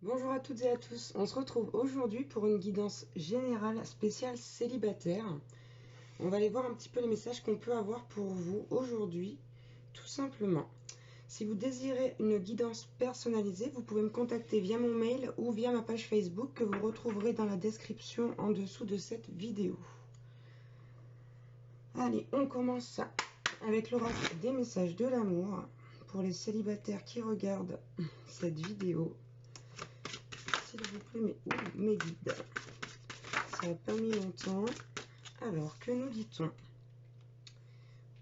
Bonjour à toutes et à tous, on se retrouve aujourd'hui pour une guidance générale spéciale célibataire. On va aller voir un petit peu les messages qu'on peut avoir pour vous aujourd'hui, tout simplement. Si vous désirez une guidance personnalisée, vous pouvez me contacter via mon mail ou via ma page Facebook que vous retrouverez dans la description en dessous de cette vidéo. Allez, on commence avec l'oracle des messages de l'amour pour les célibataires qui regardent cette vidéo. S'il vous plaît, mes guides. Ça n'a pas mis longtemps. Alors, que nous dit-on?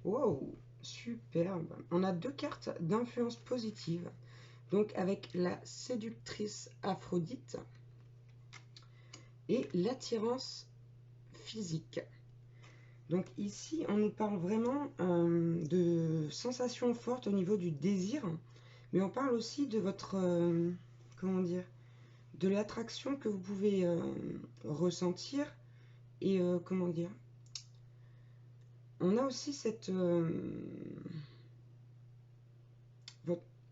Wow, superbe. On a deux cartes d'influence positive. Donc, avec la séductrice Aphrodite et l'attirance physique. Donc ici, on nous parle vraiment de sensations fortes au niveau du désir. Mais on parle aussi de votre... comment dire, de l'attraction que vous pouvez ressentir et comment dire, on a aussi cette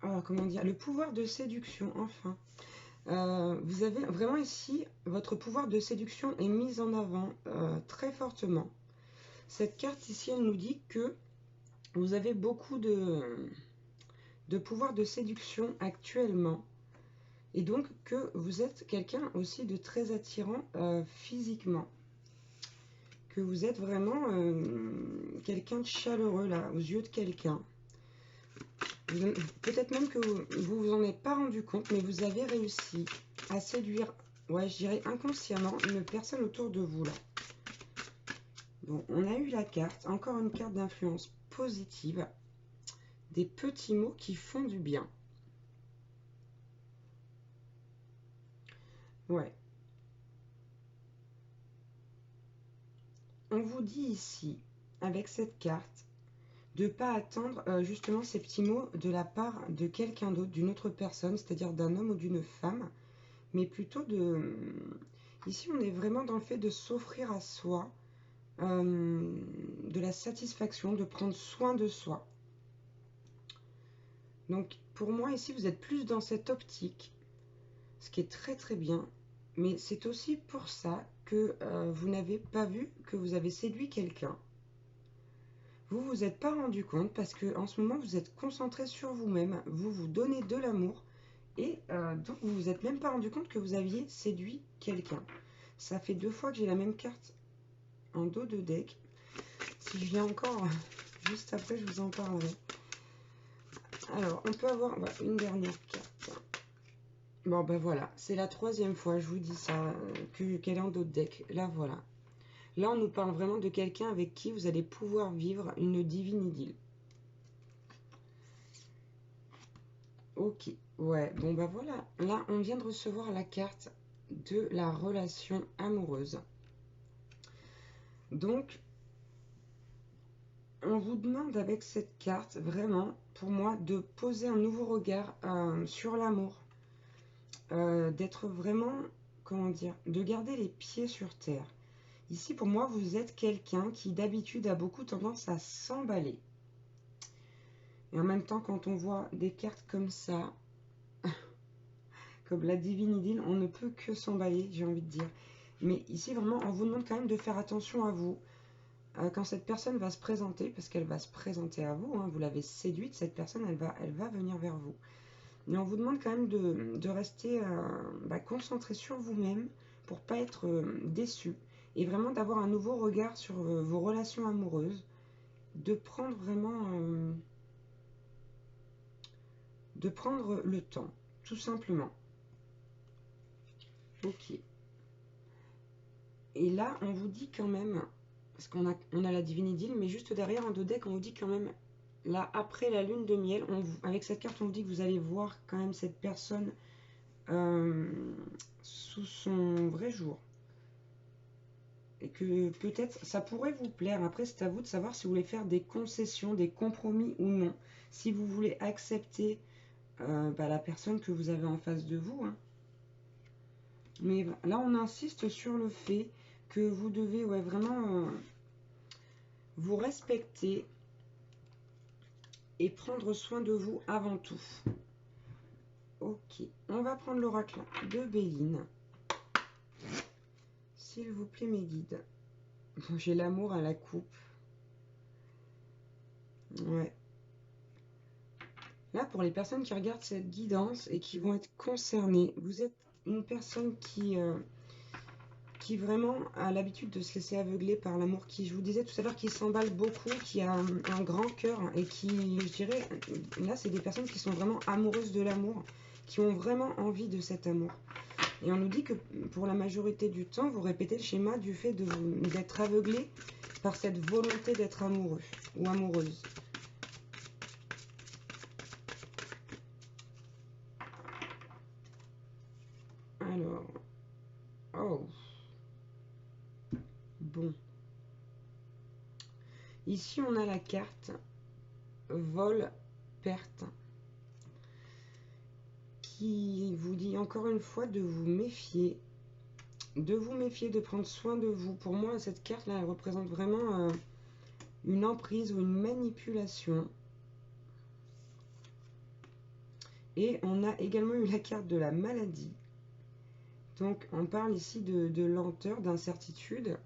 comment dire, le pouvoir de séduction. Enfin, vous avez vraiment ici votre pouvoir de séduction est mis en avant très fortement. Cette carte ici, elle nous dit que vous avez beaucoup de pouvoir de séduction actuellement. Et donc que vous êtes quelqu'un aussi de très attirant physiquement. Que vous êtes vraiment quelqu'un de chaleureux là, aux yeux de quelqu'un. Peut-être même que vous vous en êtes pas rendu compte, mais vous avez réussi à séduire, ouais, je dirais inconsciemment, une personne autour de vous là. Bon, on a eu la carte, encore une carte d'influence positive. Des petits mots qui font du bien. Ouais. On vous dit ici, avec cette carte, de ne pas attendre justement ces petits mots de la part de quelqu'un d'autre, d'une autre personne, c'est-à-dire d'un homme ou d'une femme, mais plutôt de... Ici, on est vraiment dans le fait de s'offrir à soi, de la satisfaction, de prendre soin de soi. Donc, pour moi, ici, vous êtes plus dans cette optique, ce qui est très très bien, mais c'est aussi pour ça que vous n'avez pas vu que vous avez séduit quelqu'un. Vous vous êtes pas rendu compte parce que en ce moment vous êtes concentré sur vous-même, vous vous donnez de l'amour et donc vous vous êtes même pas rendu compte que vous aviez séduit quelqu'un. Ça fait 2 fois que j'ai la même carte en dos de deck. Si je viens encore juste après, je vous en parlerai. Alors on peut avoir une dernière carte. Bon ben voilà, c'est la 3e fois, je vous dis ça, qu'elle est en dos de deck. Là voilà. Là, on nous parle vraiment de quelqu'un avec qui vous allez pouvoir vivre une divine idylle. Ok, ouais, bon bah voilà. Là, on vient de recevoir la carte de la relation amoureuse. Donc, on vous demande avec cette carte, vraiment, pour moi, de poser un nouveau regard sur l'amour. D'être vraiment, comment dire, de garder les pieds sur terre. Ici, pour moi, vous êtes quelqu'un qui, d'habitude, a beaucoup tendance à s'emballer. Et en même temps, quand on voit des cartes comme ça, comme la divine idylle, on ne peut que s'emballer, j'ai envie de dire. Mais ici, vraiment, on vous demande quand même de faire attention à vous. Quand cette personne va se présenter, parce qu'elle va se présenter à vous, hein, vous l'avez séduite, cette personne, elle va venir vers vous. Mais on vous demande quand même de rester concentré sur vous-même pour pas être déçu. Et vraiment d'avoir un nouveau regard sur vos relations amoureuses. De prendre vraiment... de prendre le temps, tout simplement. Ok. Et là, on vous dit quand même, parce qu'on a la divine idylle, mais juste derrière en dos deck, on vous dit quand même, là, après la lune de miel, avec cette carte, on vous dit que vous allez voir quand même cette personne sous son vrai jour. Et que peut-être, ça pourrait vous plaire. Après, c'est à vous de savoir si vous voulez faire des concessions, des compromis ou non. Si vous voulez accepter la personne que vous avez en face de vous, hein. Mais là, on insiste sur le fait que vous devez vraiment vous respecter et prendre soin de vous avant tout. Ok, on va prendre l'oracle de Béline. S'il vous plaît, mes guides. J'ai l'amour à la coupe. Ouais. Là, pour les personnes qui regardent cette guidance et qui vont être concernées, vous êtes une personne qui vraiment a l'habitude de se laisser aveugler par l'amour, qui, je vous disais tout à l'heure, qui s'emballe beaucoup, qui a un grand cœur et qui, je dirais, là, c'est des personnes qui sont vraiment amoureuses de l'amour, qui ont vraiment envie de cet amour. Et on nous dit que pour la majorité du temps, vous répétez le schéma du fait d'être aveuglé par cette volonté d'être amoureux ou amoureuse. Alors, oh, bon. Ici, on a la carte vol-perte qui vous dit encore une fois de vous méfier, de prendre soin de vous. Pour moi, cette carte-là, elle représente vraiment une emprise ou une manipulation. Et on a également eu la carte de la maladie. Donc, on parle ici de lenteur, d'incertitude,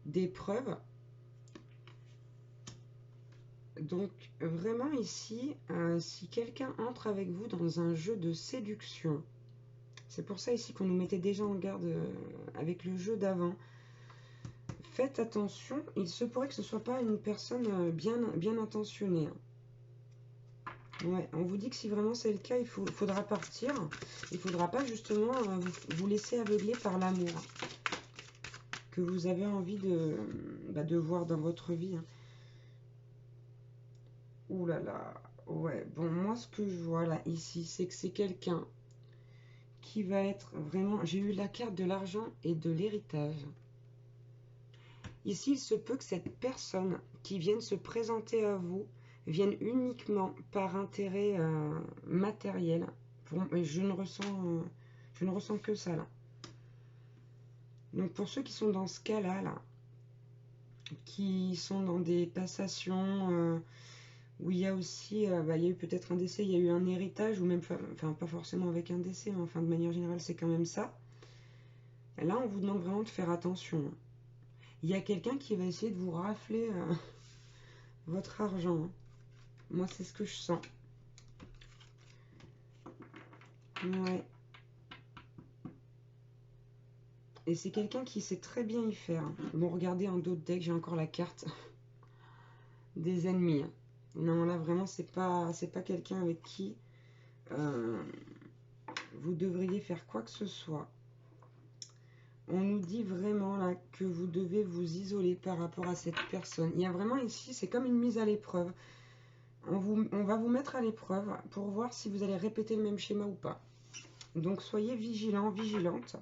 d'épreuve. Donc, vraiment ici, si quelqu'un entre avec vous dans un jeu de séduction, c'est pour ça ici qu'on nous mettait déjà en garde avec le jeu d'avant. Faites attention, il se pourrait que ce ne soit pas une personne bien intentionnée. Ouais, on vous dit que si vraiment c'est le cas, il faudra partir. Il ne faudra pas justement vous laisser aveugler par l'amour que vous avez envie de voir dans votre vie. Ouh là là, ouais. Bon, moi ce que je vois là, ici, c'est que c'est quelqu'un qui va être vraiment... J'ai eu la carte de l'argent et de l'héritage. Ici, il se peut que cette personne qui vienne se présenter à vous vienne uniquement par intérêt matériel. Je ne ressens que ça là. Donc pour ceux qui sont dans ce cas-là, là, qui sont dans des passations où il y a aussi, il y a eu peut-être un décès, il y a eu un héritage, ou même, enfin pas forcément avec un décès, mais enfin de manière générale c'est quand même ça. Là on vous demande vraiment de faire attention. Il y a quelqu'un qui va essayer de vous rafler votre argent. Moi, c'est ce que je sens. Ouais. Et c'est quelqu'un qui sait très bien y faire. Bon, regardez en d'autres decks, j'ai encore la carte des ennemis. Non, là, vraiment, c'est pas quelqu'un avec qui vous devriez faire quoi que ce soit. On nous dit vraiment là que vous devez vous isoler par rapport à cette personne. Il y a vraiment ici, c'est comme une mise à l'épreuve. On va vous mettre à l'épreuve pour voir si vous allez répéter le même schéma ou pas. Donc soyez vigilants, vigilantes.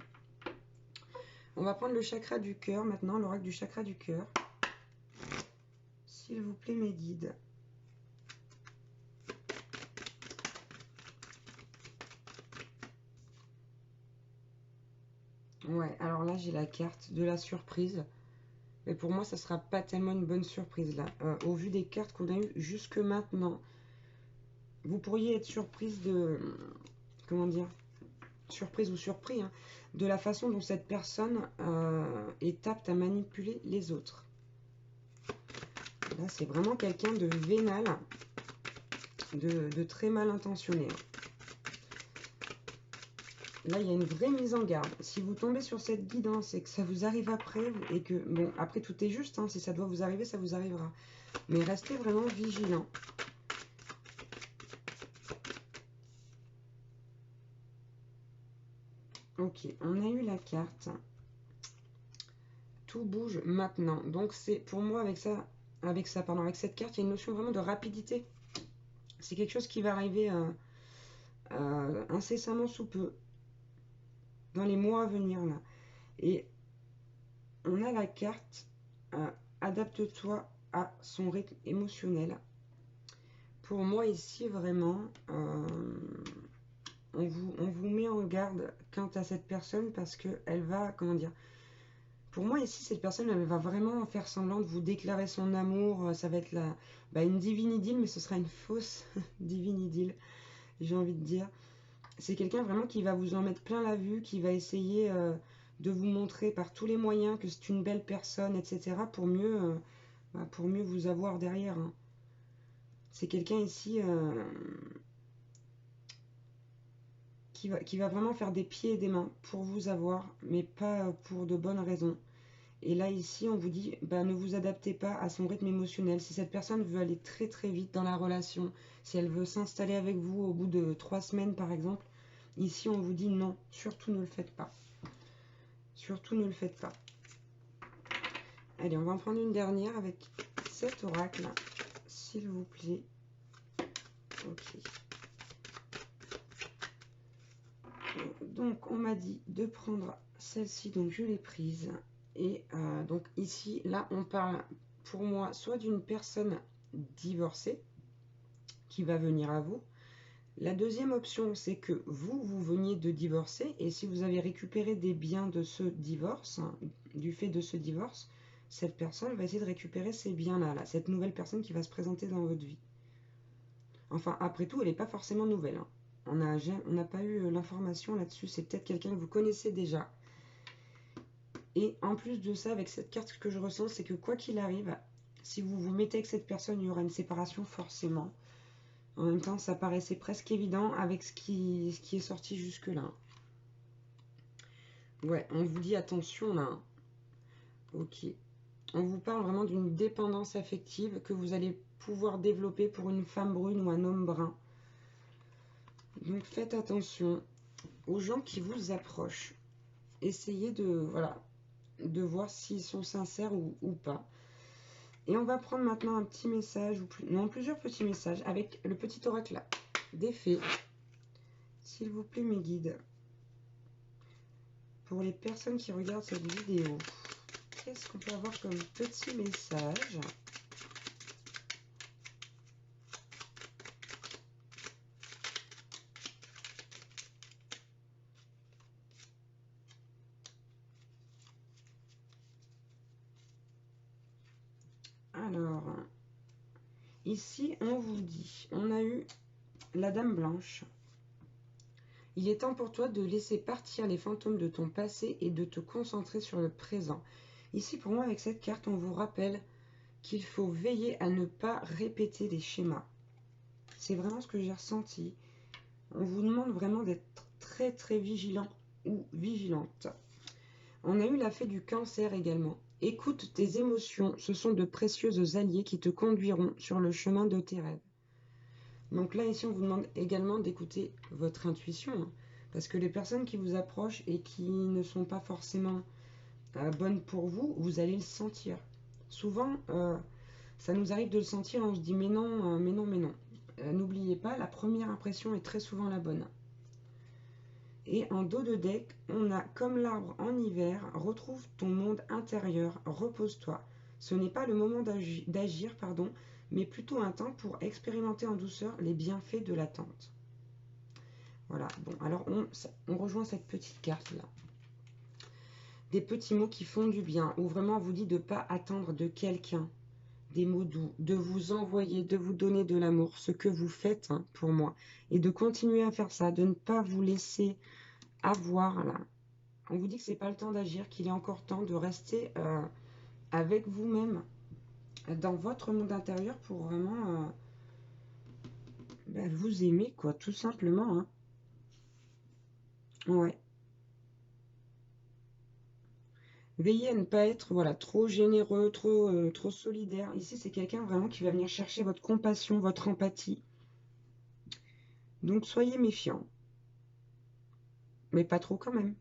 On va prendre le chakra du cœur maintenant, l'oracle du chakra du cœur. S'il vous plaît, mes guides. Ouais, alors là, j'ai la carte de la surprise. Mais pour moi, ça ne sera pas tellement une bonne surprise là. Au vu des cartes qu'on a eues jusque maintenant, vous pourriez être surprise de... Comment dire? Surprise ou surpris, hein, de la façon dont cette personne est apte à manipuler les autres. Là, c'est vraiment quelqu'un de vénal, de très mal intentionné. Là, il y a une vraie mise en garde. Si vous tombez sur cette guidance et que ça vous arrive après, et que, bon, après tout est juste, hein, si ça doit vous arriver, ça vous arrivera. Mais restez vraiment vigilant. Ok, on a eu la carte. Tout bouge maintenant. Donc, c'est pour moi, avec cette carte, il y a une notion vraiment de rapidité. C'est quelque chose qui va arriver incessamment sous peu, dans les mois à venir, là. Et on a la carte adapte-toi à son rythme émotionnel. Pour moi ici vraiment on vous met en garde quant à cette personne parce que elle va, comment dire, pour moi ici cette personne elle va vraiment faire semblant de vous déclarer son amour. Ça va être une divine idylle, mais ce sera une fausse divine idylle, j'ai envie de dire. C'est quelqu'un vraiment qui va vous en mettre plein la vue, qui va essayer de vous montrer par tous les moyens que c'est une belle personne, etc. Pour mieux vous avoir derrière, hein. C'est quelqu'un ici qui va vraiment faire des pieds et des mains pour vous avoir, mais pas pour de bonnes raisons. Et là, ici, on vous dit, bah, ne vous adaptez pas à son rythme émotionnel. Si cette personne veut aller très très vite dans la relation, si elle veut s'installer avec vous au bout de 3 semaines, par exemple, ici, on vous dit non, surtout ne le faites pas. Surtout ne le faites pas. Allez, on va en prendre une dernière avec cet oracle, s'il vous plaît. Ok. Donc, on m'a dit de prendre celle-ci, donc je l'ai prise. Et donc ici, là, on parle pour moi soit d'une personne divorcée qui va venir à vous. La deuxième option, c'est que vous veniez de divorcer et si vous avez récupéré des biens de ce divorce, hein, du fait de ce divorce, cette personne va essayer de récupérer ces biens-là, là, cette nouvelle personne qui va se présenter dans votre vie. Enfin, après tout, elle n'est pas forcément nouvelle, hein. On n'a pas eu l'information là-dessus, c'est peut-être quelqu'un que vous connaissez déjà. Et en plus de ça, avec cette carte, ce que je ressens, c'est que quoi qu'il arrive, si vous vous mettez avec cette personne, il y aura une séparation forcément. En même temps, ça paraissait presque évident avec ce qui est sorti jusque-là. Ouais, on vous dit attention là. Ok. On vous parle vraiment d'une dépendance affective que vous allez pouvoir développer pour une femme brune ou un homme brun. Donc faites attention aux gens qui vous approchent. Essayez voilà, de voir s'ils sont sincères ou pas. Et on va prendre maintenant un petit message, non, plusieurs petits messages, avec le petit oracle là, des fées. S'il vous plaît, mes guides. Pour les personnes qui regardent cette vidéo, qu'est-ce qu'on peut avoir comme petit message? Alors, ici, on vous dit, on a eu la Dame Blanche. Il est temps pour toi de laisser partir les fantômes de ton passé et de te concentrer sur le présent. Ici, pour moi, avec cette carte, on vous rappelle qu'il faut veiller à ne pas répéter les schémas. C'est vraiment ce que j'ai ressenti. On vous demande vraiment d'être très très vigilant ou vigilante. On a eu la fée du Cancer également. Écoute tes émotions, ce sont de précieuses alliés qui te conduiront sur le chemin de tes rêves. Donc là, ici, on vous demande également d'écouter votre intuition, hein, parce que les personnes qui vous approchent et qui ne sont pas forcément bonnes pour vous, vous allez le sentir. Souvent, ça nous arrive de le sentir, on se dit mais non, mais non, mais non. N'oubliez pas, la première impression est très souvent la bonne. Et en dos de deck, on a comme l'arbre en hiver, retrouve ton monde intérieur, repose-toi. Ce n'est pas le moment d'agir, pardon, mais plutôt un temps pour expérimenter en douceur les bienfaits de l'attente. Voilà, bon, alors on rejoint cette petite carte-là. Des petits mots qui font du bien, où vraiment on vous dit de ne pas attendre de quelqu'un des mots doux, de vous envoyer, de vous donner de l'amour, ce que vous faites hein, pour moi, et de continuer à faire ça, de ne pas vous laisser avoir là. On vous dit que c'est pas le temps d'agir, qu'il est encore temps de rester avec vous-même dans votre monde intérieur pour vraiment vous aimer, quoi, tout simplement. Hein. Ouais. Veillez à ne pas être voilà, trop généreux, trop solidaire. Ici, c'est quelqu'un vraiment qui va venir chercher votre compassion, votre empathie. Donc, soyez méfiants. Mais pas trop quand même.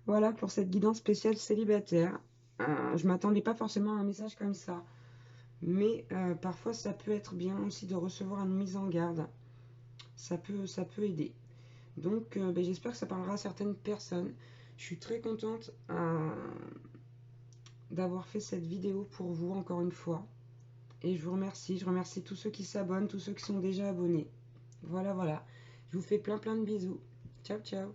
Voilà pour cette guidance spéciale célibataire. Je ne m'attendais pas forcément à un message comme ça. Mais parfois, ça peut être bien aussi de recevoir une mise en garde. Ça peut aider. Donc, j'espère que ça parlera à certaines personnes. Je suis très contente d'avoir fait cette vidéo pour vous, encore une fois. Et je vous remercie. Je remercie tous ceux qui s'abonnent, tous ceux qui sont déjà abonnés. Voilà, voilà. Je vous fais plein de bisous. Ciao, ciao.